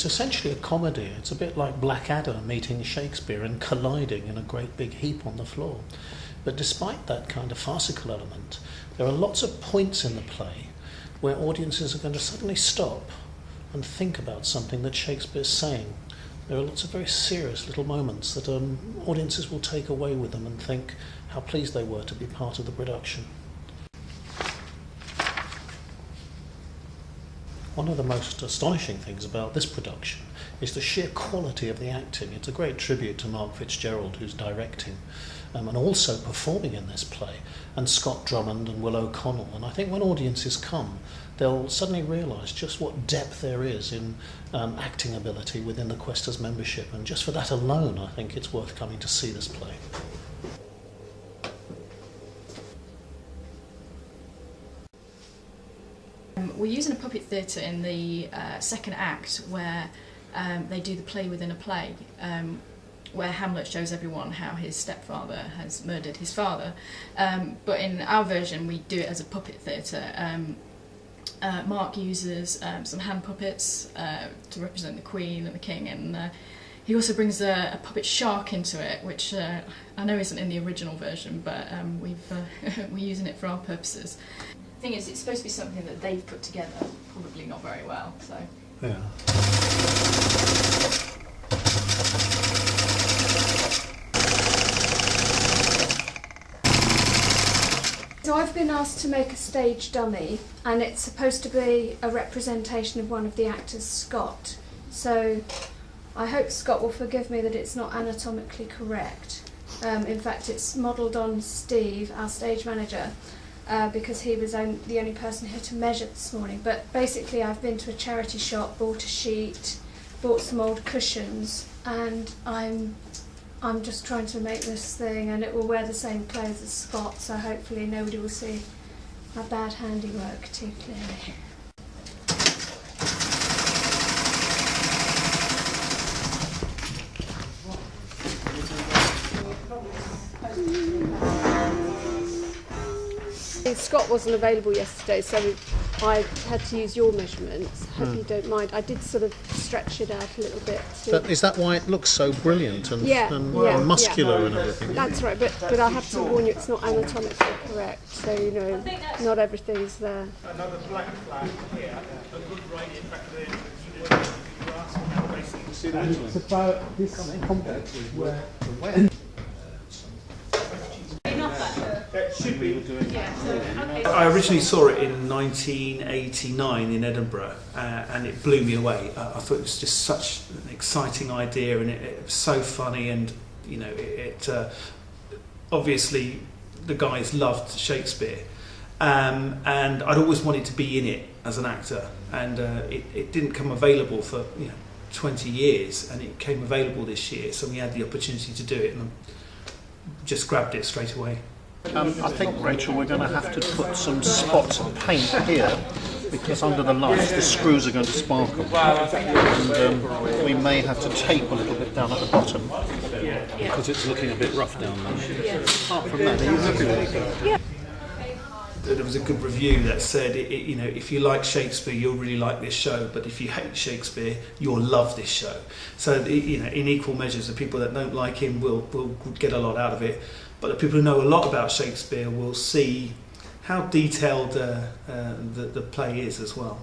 It's essentially a comedy. It's a bit like Blackadder meeting Shakespeare and colliding in a great big heap on the floor. But despite that kind of farcical element, there are lots of points in the play where audiences are going to suddenly stop and think about something that Shakespeare's saying. There are lots of very serious little moments that audiences will take away with them and think how pleased they were to be part of the production. One of the most astonishing things about this production is the sheer quality of the acting. It's a great tribute to Mark Fitzgerald, who's directing and also performing in this play, and Scott Drummond and Will O'Connell. And I think when audiences come, they'll suddenly realise just what depth there is in acting ability within the Questors membership. And just for that alone, I think it's worth coming to see this play. We're using a puppet theatre in the second act where they do the play within a play, where Hamlet shows everyone how his stepfather has murdered his father. But in our version we do it as a puppet theatre. Mark uses some hand puppets to represent the Queen and the King, and he also brings a puppet shark into it, which I know isn't in the original version, but we're using it for our purposes. The thing is, it's supposed to be something that they've put together, probably not very well, so... Yeah. So I've been asked to make a stage dummy, and it's supposed to be a representation of one of the actors, Scott. So I hope Scott will forgive me that it's not anatomically correct. In fact, it's modelled on Steve, our stage manager, because he was the only person here to measure this morning. But basically I've been to a charity shop, bought a sheet, bought some old cushions, and I'm just trying to make this thing, and it will wear the same clothes as Scott, so hopefully nobody will see my bad handiwork too clearly. Scott wasn't available yesterday, so I had to use your measurements. Hope you don't mind. I did sort of stretch it out a little bit. Is that why it looks so brilliant and, and muscular and everything? That's right, but I have to warn you, it's not anatomically correct, so you know, not everything's there. Another black flag here, a good right back there. It's about this complex where I originally saw it in 1989 in Edinburgh, and it blew me away. I thought it was just such an exciting idea, and it was so funny, and you know, obviously the guys loved Shakespeare, and I'd always wanted to be in it as an actor, and it didn't come available for 20 years, and it came available this year, so we had the opportunity to do it, and I just grabbed it straight away. I think, Rachel, we're going to have to put some spots of paint here, because under the lights the screws are going to sparkle, and we may have to tape a little bit down at the bottom because it's looking a bit rough down there. Apart from that, are you happy with it? There was a good review that said, if you like Shakespeare, you'll really like this show, but if you hate Shakespeare, you'll love this show. So, in equal measures, the people that don't like him will get a lot out of it, but the people who know a lot about Shakespeare will see how detailed the play is as well.